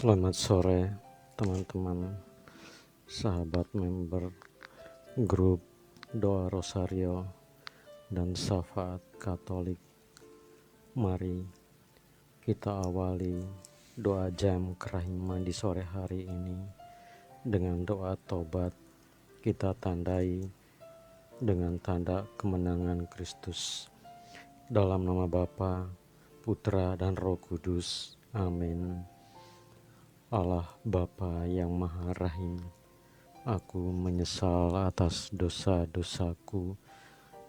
Selamat sore teman-teman, sahabat member grup Doa Rosario dan Syafaat Katolik. Mari kita awali doa jam kerahiman di sore hari ini dengan doa tobat. Kita tandai dengan tanda kemenangan Kristus. Dalam nama Bapa, Putra dan Roh Kudus. Amin. Allah Bapa yang Maha Rahim, aku menyesal atas dosa-dosaku,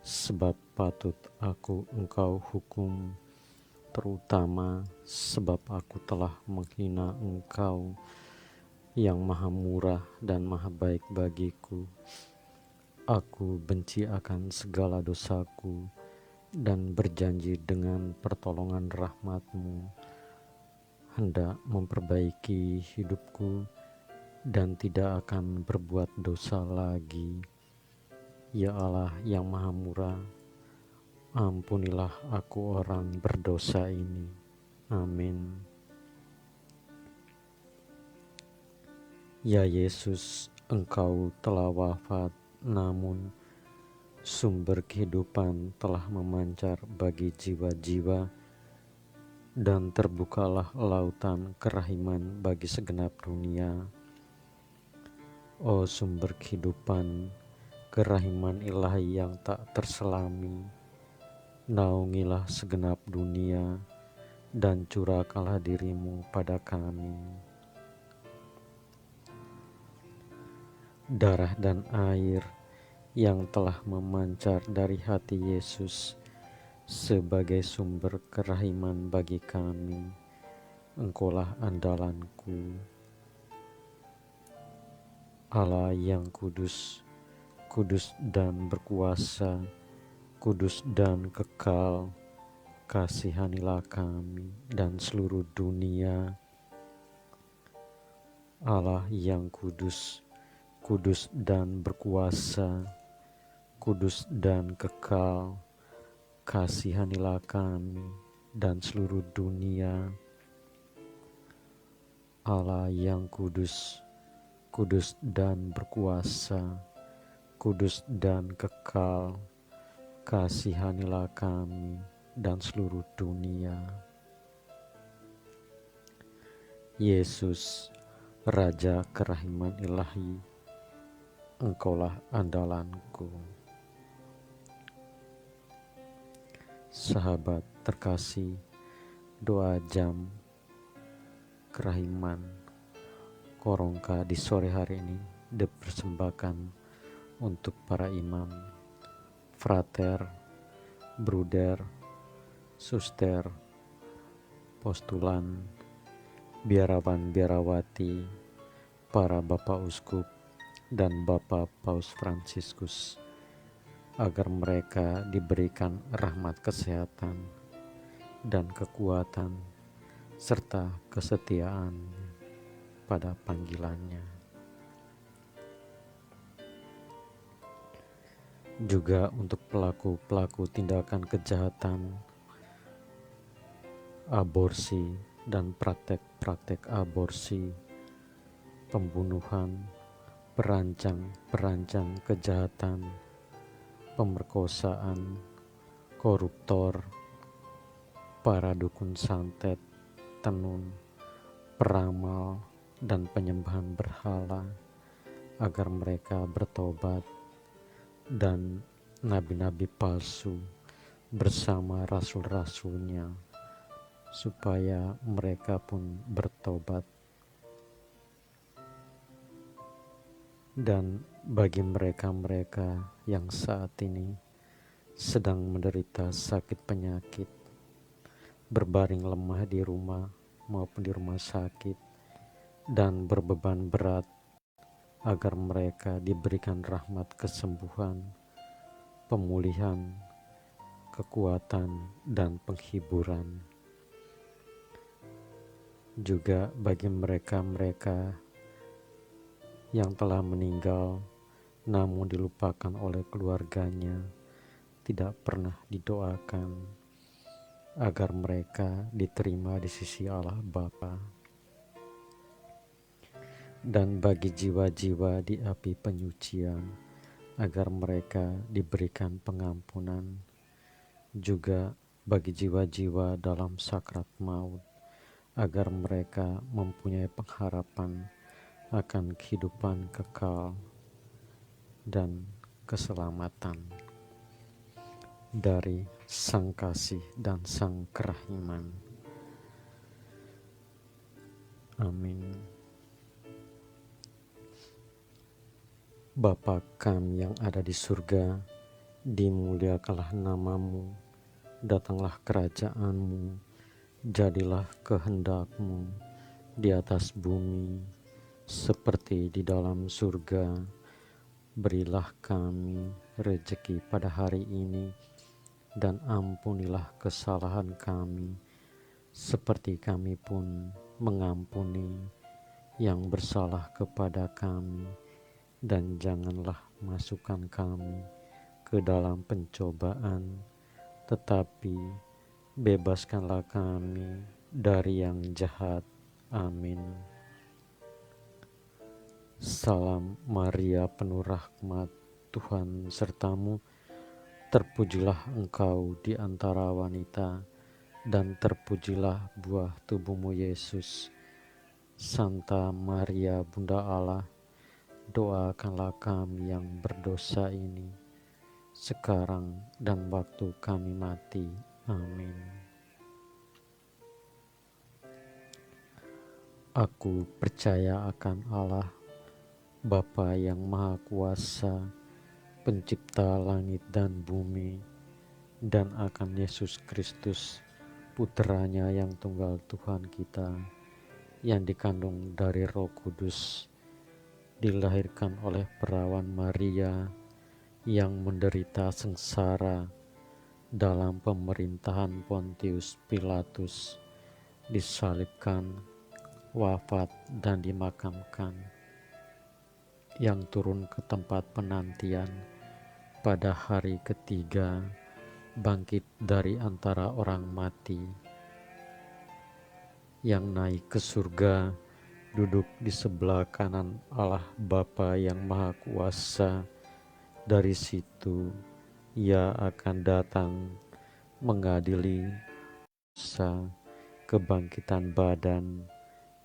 sebab patut aku Engkau hukum, terutama sebab aku telah menghina Engkau yang Maha Murah dan Maha Baik bagiku. Aku benci akan segala dosaku dan berjanji dengan pertolongan rahmat-Mu hendak memperbaiki hidupku dan tidak akan berbuat dosa lagi. Ya Allah yang Maha Murah, ampunilah aku orang berdosa ini. Amin. Ya Yesus, Engkau telah wafat, namun sumber kehidupan telah memancar bagi jiwa-jiwa, dan terbukalah lautan kerahiman bagi segenap dunia. Oh sumber kehidupan, kerahiman ilahi yang tak terselami, naungilah segenap dunia dan curahkanlah diri-Mu pada kami. Darah dan air yang telah memancar dari hati Yesus sebagai sumber kerahiman bagi kami, Engkaulah andalanku. Allah yang kudus, kudus dan berkuasa, kudus dan kekal, kasihanilah kami dan seluruh dunia. Allah yang kudus, kudus dan berkuasa, kudus dan kekal, kasihanilah kami dan seluruh dunia. Allah yang kudus, kudus dan berkuasa, kudus dan kekal, kasihanilah kami dan seluruh dunia. Yesus, Raja kerahiman ilahi, Engkaulah andalanku. Sahabat terkasih, doa jam kerahiman Korongka di sore hari ini dipersembahkan untuk para imam, frater, bruder, suster, postulan, biarawan biarawati, para bapak uskup dan bapak paus Fransiskus, agar mereka diberikan rahmat kesehatan dan kekuatan serta kesetiaan pada panggilannya. Juga untuk pelaku-pelaku tindakan kejahatan, aborsi dan praktek-praktek aborsi, pembunuhan, perancang kejahatan, pemerkosaan, koruptor, para dukun santet, tenun, peramal, dan penyembahan berhala, agar mereka bertobat, dan nabi-nabi palsu bersama rasul-rasulnya, supaya mereka pun bertobat. Dan bagi mereka-mereka yang saat ini sedang menderita sakit penyakit, berbaring lemah di rumah maupun di rumah sakit, dan berbeban berat, agar mereka diberikan rahmat kesembuhan, pemulihan, kekuatan, dan penghiburan. Juga bagi mereka-mereka yang telah meninggal namun dilupakan oleh keluarganya, tidak pernah didoakan, agar mereka diterima di sisi Allah Bapa. dan bagi jiwa-jiwa di api penyucian, agar mereka diberikan pengampunan, juga bagi jiwa-jiwa dalam sakrat maut, agar mereka mempunyai pengharapan akan kehidupan kekal dan keselamatan dari Sang Kasih dan Sang Kerahiman. Amin. Bapa kami yang ada di surga, dimuliakanlah namamu, datanglah kerajaanmu, jadilah kehendak-Mu di atas bumi seperti di dalam surga. Berilah kami rejeki pada hari ini, dan ampunilah kesalahan kami, seperti kami pun mengampuni yang bersalah kepada kami. Dan janganlah masukkan kami ke dalam pencobaan, tetapi bebaskanlah kami dari yang jahat. Amin. Salam Maria, penuh rahmat, Tuhan sertamu. Terpujilah engkau di antara wanita, dan terpujilah buah tubuhmu Yesus. Santa Maria, Bunda Allah, doakanlah kami yang berdosa ini, sekarang dan waktu kami mati. Amin. Aku percaya akan Allah, Bapa yang Maha Kuasa, Pencipta langit dan bumi, dan akan Yesus Kristus, Putranya yang tunggal Tuhan kita, yang dikandung dari Roh Kudus, dilahirkan oleh perawan Maria, yang menderita sengsara dalam pemerintahan Pontius Pilatus, disalibkan, wafat dan dimakamkan, yang turun ke tempat penantian, pada hari ketiga bangkit dari antara orang mati, yang naik ke surga, duduk di sebelah kanan Allah Bapa yang Maha Kuasa. Dari situ Ia akan datang mengadili dosa, kebangkitan badan,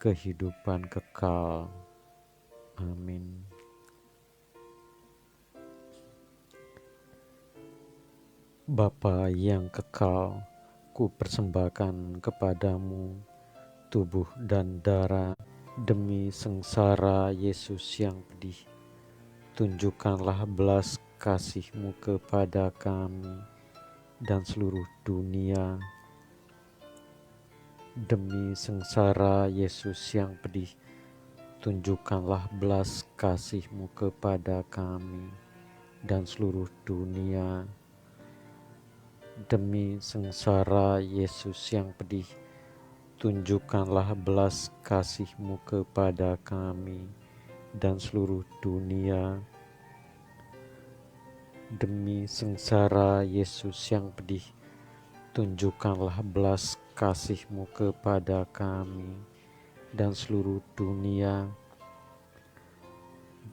kehidupan kekal. Amin. Bapa yang kekal, ku persembahkan kepadamu tubuh dan darah demi sengsara Yesus yang pedih. Tunjukkanlah belas kasih-Mu kepada kami dan seluruh dunia. Demi sengsara Yesus yang pedih, tunjukkanlah belas kasih-Mu kepada kami dan seluruh dunia. Demi sengsara Yesus yang pedih, tunjukkanlah belas kasih-Mu kepada kami dan seluruh dunia. Demi sengsara Yesus yang pedih, tunjukkanlah belas kasih-Mu kepada kami dan seluruh dunia.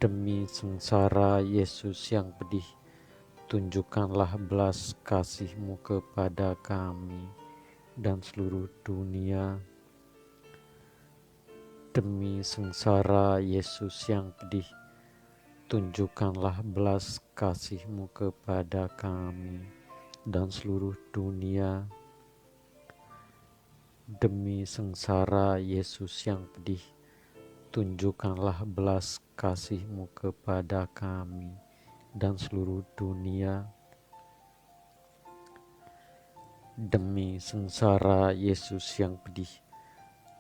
Demi sengsara Yesus yang pedih, tunjukkanlah belas kasih-Mu kepada kami dan seluruh dunia. Demi sengsara Yesus yang pedih, tunjukkanlah belas kasih-Mu kepada kami dan seluruh dunia. Demi sengsara Yesus yang pedih, tunjukkanlah belas kasih-Mu kepada kami dan seluruh dunia. Demi sengsara Yesus yang pedih,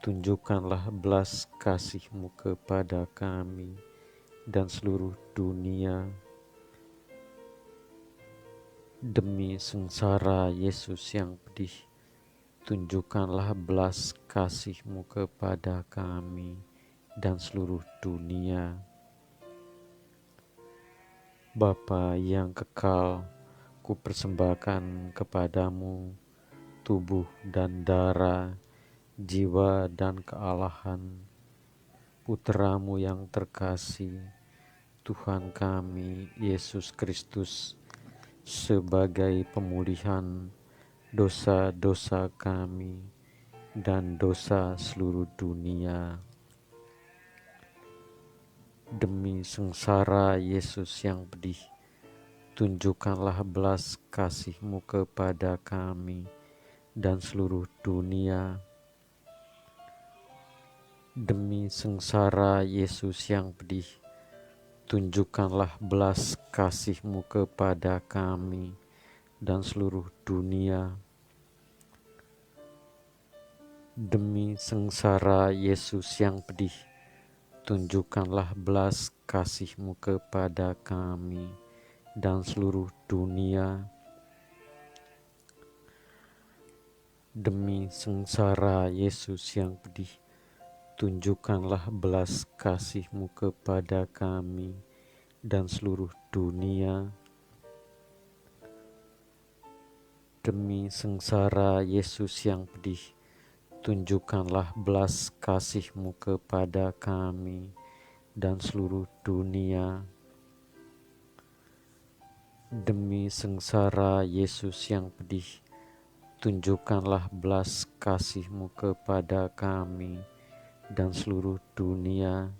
tunjukkanlah belas kasih-Mu kepada kami dan seluruh dunia. Demi sengsara Yesus yang pedih, tunjukkanlah belas kasih-Mu kepada kami dan seluruh dunia. Bapa yang kekal, ku persembahkan kepadamu tubuh dan darah, jiwa dan kealahan, Putra-Mu yang terkasih, Tuhan kami Yesus Kristus, sebagai pemulihan dosa-dosa kami dan dosa seluruh dunia. Demi sengsara Yesus yang pedih, tunjukkanlah belas kasih-Mu kepada kami dan seluruh dunia. Demi sengsara Yesus yang pedih, tunjukkanlah belas kasih-Mu kepada kami dan seluruh dunia. Demi sengsara Yesus yang pedih, tunjukkanlah belas kasih-Mu kepada kami dan seluruh dunia. Demi sengsara Yesus yang pedih, tunjukkanlah belas kasih-Mu kepada kami dan seluruh dunia. Demi sengsara Yesus yang pedih, tunjukkanlah belas kasih-Mu kepada kami dan seluruh dunia. Demi sengsara Yesus yang pedih, tunjukkanlah belas kasih-Mu kepada kami dan seluruh dunia.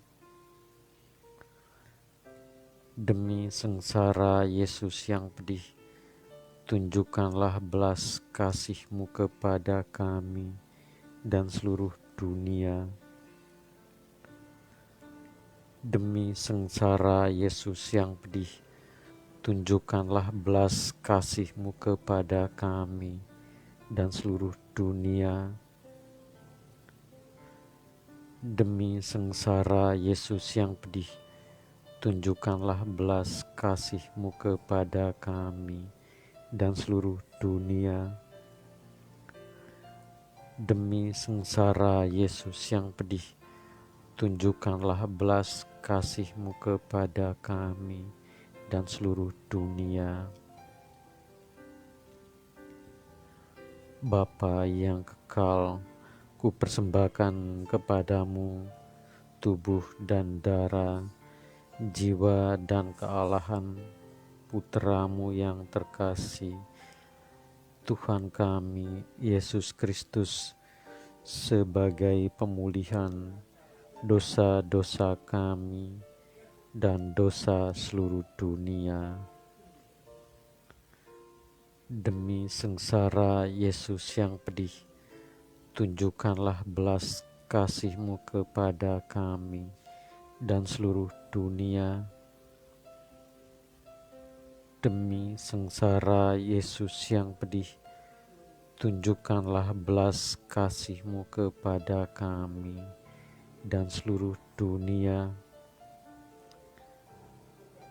Demi sengsara Yesus yang pedih, tunjukkanlah belas kasih-Mu kepada kami dan seluruh dunia. Demi sengsara Yesus yang pedih, tunjukkanlah belas kasih-Mu kepada kami dan seluruh dunia. Demi sengsara Yesus yang pedih, tunjukkanlah belas kasih-Mu kepada kami dan seluruh dunia. Demi sengsara Yesus yang pedih, tunjukkanlah belas kasih-Mu kepada kami dan seluruh dunia. Bapa yang kekal, ku persembahkan kepadamu tubuh dan darah, jiwa dan kealahan Putra-Mu yang terkasih, Tuhan kami Yesus Kristus, sebagai pemulihan dosa-dosa kami dan dosa seluruh dunia. Demi sengsara Yesus yang pedih, tunjukkanlah belas kasih-Mu kepada kami dan seluruh dunia. Demi sengsara Yesus yang pedih, tunjukkanlah belas kasih-Mu kepada kami dan seluruh dunia.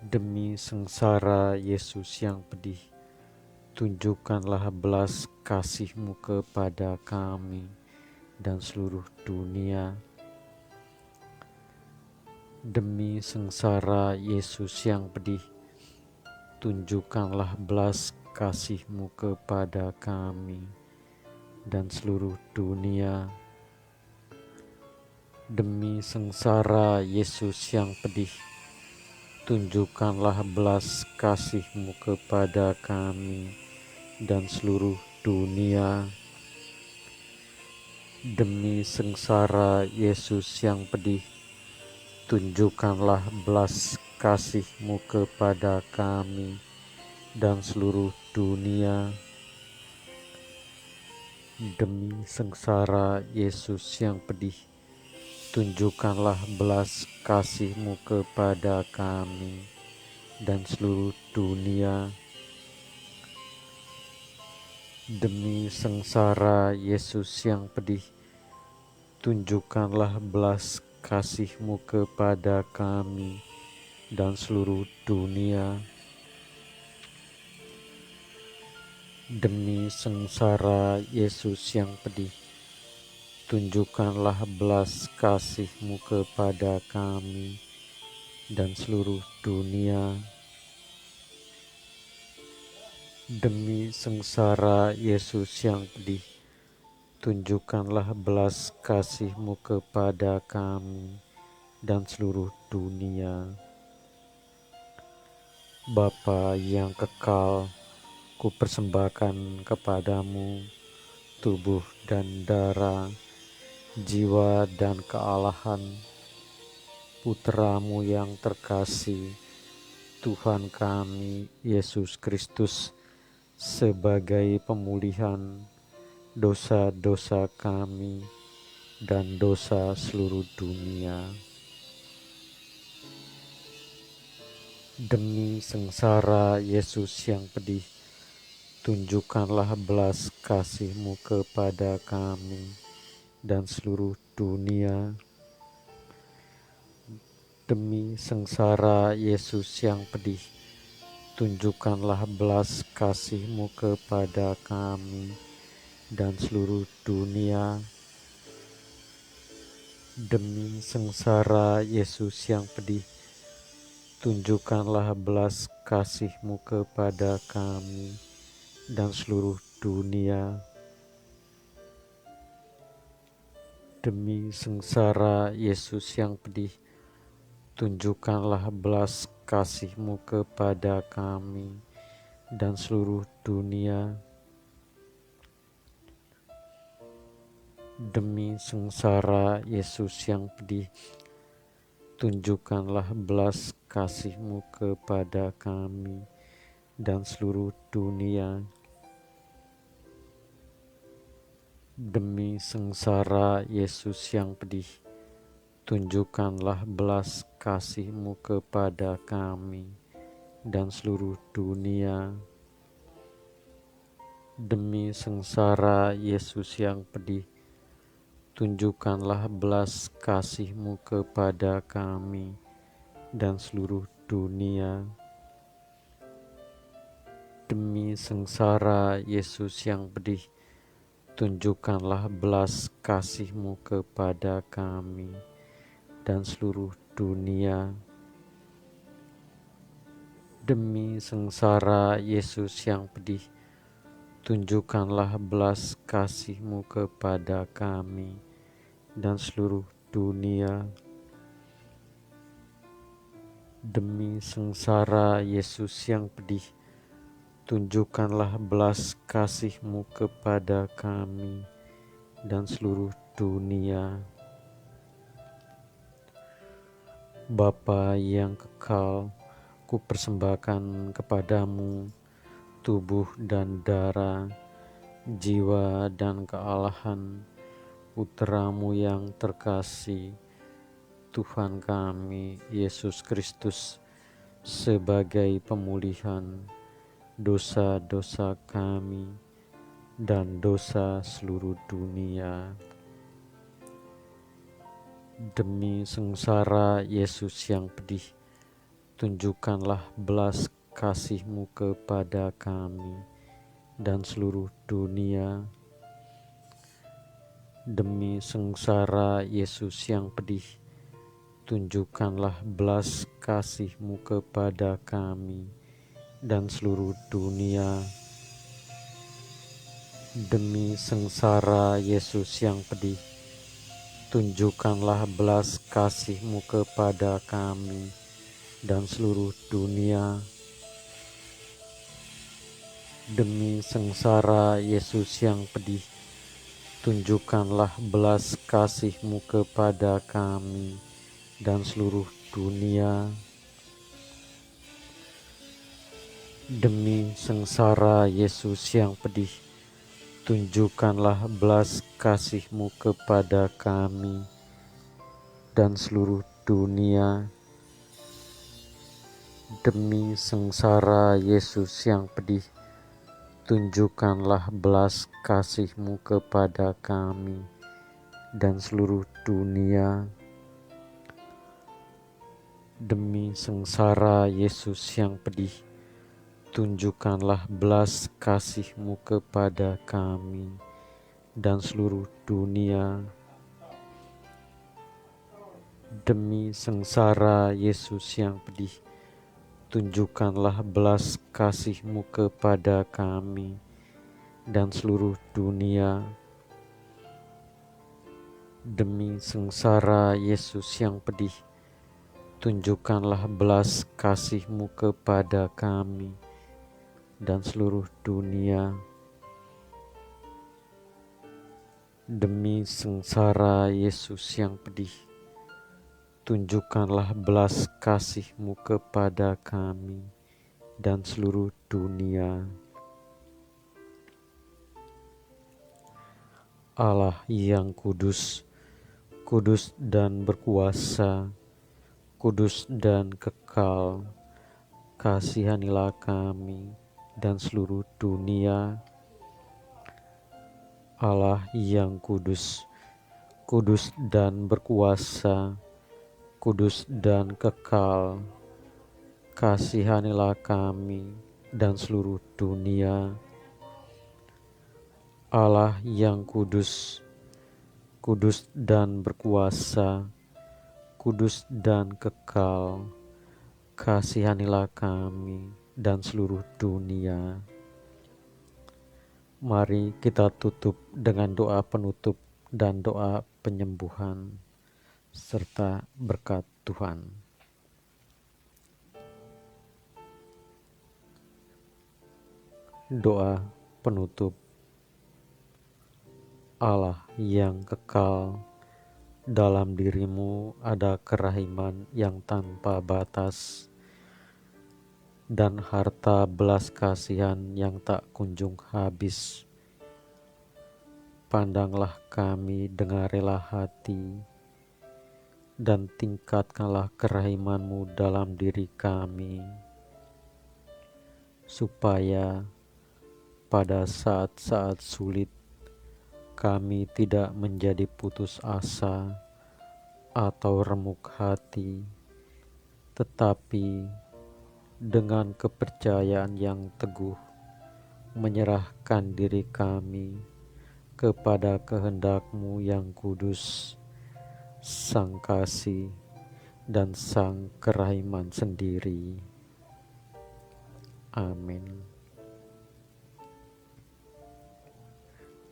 Demi sengsara Yesus yang pedih, tunjukkanlah belas kasih-Mu kepada kami dan seluruh dunia. Demi sengsara Yesus yang pedih, tunjukkanlah belas kasih-Mu kepada kami dan seluruh dunia. Demi sengsara Yesus yang pedih, tunjukkanlah belas kasih-Mu kepada kami dan seluruh dunia. Demi sengsara Yesus yang pedih, tunjukkanlah belas kasih-Mu kepada kami dan seluruh dunia. Demi sengsara Yesus yang pedih, tunjukkanlah belas kasih-Mu kepada kami dan seluruh dunia. Demi sengsara Yesus yang pedih, tunjukkanlah belas kasih-Mu kepada kami dan seluruh dunia. Demi sengsara Yesus yang pedih, tunjukkanlah belas kasih-Mu kepada kami dan seluruh dunia. Demi sengsara Yesus yang pedih, tunjukkanlah belas kasih-Mu kepada kami dan seluruh dunia. Bapa yang kekal, kupersembahkan kepadamu tubuh dan darah, jiwa dan kealahan Putramu yang terkasih, Tuhan kami Yesus Kristus, sebagai pemulihan dosa-dosa kami dan dosa seluruh dunia. Demi sengsara Yesus yang pedih, tunjukkanlah belas kasih-Mu kepada kami dan seluruh dunia. Demi sengsara Yesus yang pedih, tunjukkanlah belas kasih-Mu kepada kami dan seluruh dunia. Demi sengsara Yesus yang pedih, tunjukkanlah belas kasih-Mu kepada kami dan seluruh dunia. Demi sengsara Yesus yang pedih, tunjukkanlah belas kasih-Mu kepada kami dan seluruh dunia. Demi sengsara Yesus yang pedih, tunjukkanlah belas kasih-Mu kepada kami dan seluruh dunia. Demi sengsara Yesus yang pedih, tunjukkanlah belas kasih-Mu kepada kami dan seluruh dunia. Demi sengsara Yesus yang pedih, tunjukkanlah belas kasih-Mu kepada kami dan seluruh dunia. Demi sengsara Yesus yang pedih, tunjukkanlah belas kasih-Mu kepada kami dan seluruh dunia. Demi sengsara Yesus yang pedih, tunjukkanlah belas kasih-Mu kepada kami dan seluruh dunia. Demi sengsara Yesus yang pedih, tunjukkanlah belas kasih-Mu kepada kami dan seluruh dunia. Bapa yang kekal, kupersembahkan kepadamu tubuh dan darah, jiwa dan kealahan Putramu yang terkasih, Tuhan kami Yesus Kristus, sebagai pemulihan dosa-dosa kami dan dosa seluruh dunia. Demi sengsara Yesus yang pedih, tunjukkanlah belas kasih-Mu kepada kami dan seluruh dunia. Demi sengsara Yesus yang pedih, tunjukkanlah belas kasih-Mu kepada kami dan seluruh dunia. Demi sengsara Yesus yang pedih, tunjukkanlah belas kasih-Mu kepada kami dan seluruh dunia. Demi sengsara Yesus yang pedih, tunjukkanlah belas kasih-Mu kepada kami dan seluruh dunia. Demi sengsara Yesus yang pedih, tunjukkanlah belas kasih-Mu kepada kami dan seluruh dunia. Demi sengsara Yesus yang pedih, tunjukkanlah belas kasih-Mu kepada kami dan seluruh dunia. Demi sengsara Yesus yang pedih, tunjukkanlah belas kasih-Mu kepada kami dan seluruh dunia. Demi sengsara Yesus yang pedih, tunjukkanlah belas kasih-Mu kepada kami dan seluruh dunia. Demi sengsara Yesus yang pedih, tunjukkanlah belas kasih-Mu kepada kami dan seluruh dunia. Demi sengsara Yesus yang pedih, tunjukkanlah belas kasih-Mu kepada kami dan seluruh dunia. Allah yang kudus, kudus dan berkuasa, kudus dan kekal, kasihanilah kami dan seluruh dunia. Allah yang kudus, kudus dan berkuasa, kudus dan kekal, kasihanilah kami dan seluruh dunia. Allah yang kudus, kudus dan berkuasa, kudus dan kekal, kasihanilah kami dan seluruh dunia. Mari kita tutup dengan doa penutup dan doa penyembuhan serta berkat Tuhan. Doa penutup. Allah yang kekal, dalam dirimu ada kerahiman yang tanpa batas dan harta belas kasihan yang tak kunjung habis. Pandanglah kami dengan rela hati dan tingkatkanlah kerahiman-Mu dalam diri kami, supaya pada saat-saat sulit kami tidak menjadi putus asa atau remuk hati, tetapi dengan kepercayaan yang teguh menyerahkan diri kami kepada kehendak-Mu yang kudus, Sang Kasih dan Sang Kerahiman sendiri. Amin.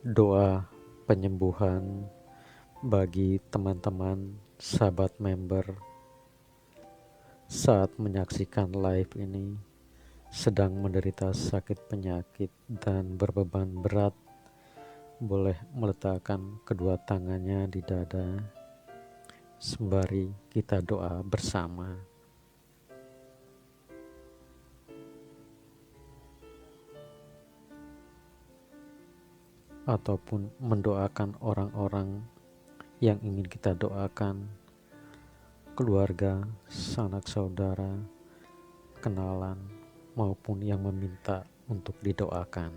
Doa penyembuhan bagi teman-teman sahabat member saat menyaksikan live ini sedang menderita sakit penyakit dan berbeban berat, boleh meletakkan kedua tangannya di dada sembari kita doa bersama. Ataupun mendoakan orang-orang yang ingin kita doakan, keluarga, sanak saudara, kenalan, maupun yang meminta untuk didoakan.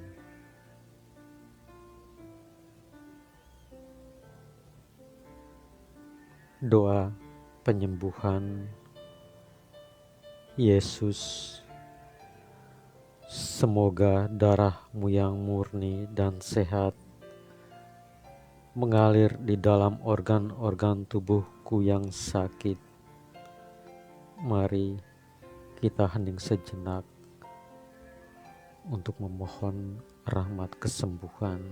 Doa penyembuhan. Yesus, semoga darah-Mu yang murni dan sehat mengalir di dalam organ-organ tubuhku yang sakit. Mari kita hening sejenak untuk memohon rahmat kesembuhan.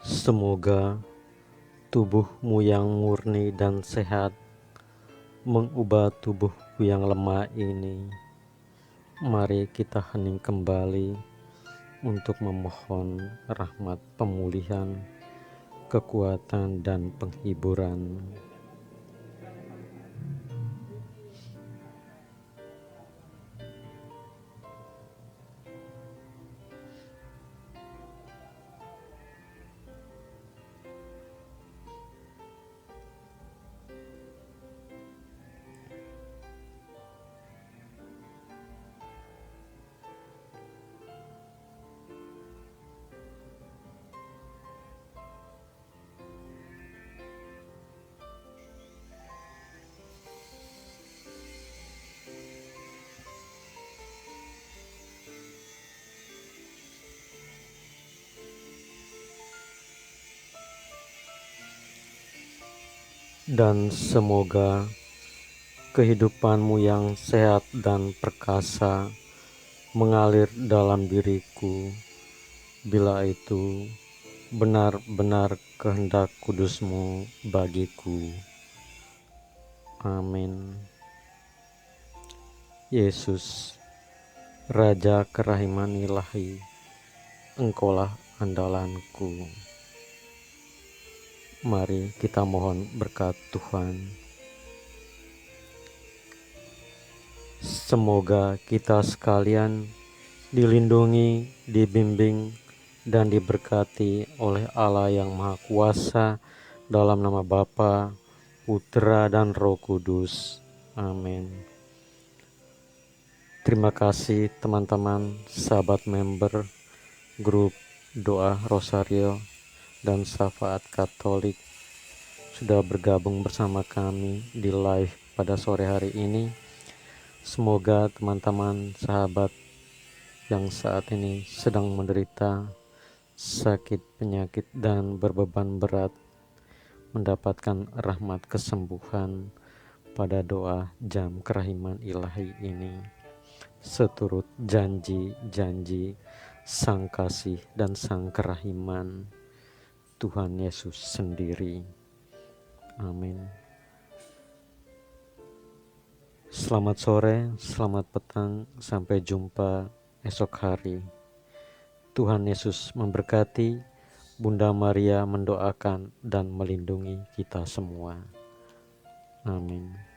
Semoga tubuh-Mu yang murni dan sehat mengubah tubuhku yang lemah ini Mari kita hening kembali untuk memohon rahmat pemulihan, kekuatan, dan penghiburan. Dan semoga kehidupanmu yang sehat dan perkasa mengalir dalam diriku, bila itu benar-benar kehendak kudusmu bagiku. Amin. Yesus, Raja kerahiman ilahi, Engkaulah andalanku. Mari kita mohon berkat Tuhan. Semoga kita sekalian dilindungi, dibimbing, dan diberkati oleh Allah yang Maha Kuasa dalam nama Bapa, Putra, dan Roh Kudus. Amin. Terima kasih teman-teman, sahabat member grup doa Rosario dan Syafaat Katolik sudah bergabung bersama kami di live pada sore hari ini. Semoga teman-teman sahabat yang saat ini sedang menderita sakit, penyakit, dan berbeban berat mendapatkan rahmat kesembuhan pada doa jam kerahiman ilahi ini, seturut janji-janji Sang Kasih dan Sang Kerahiman Tuhan Yesus sendiri. Amin. Selamat sore, selamat petang, sampai jumpa esok hari. Tuhan Yesus memberkati, Bunda Maria mendoakan dan melindungi kita semua. Amin.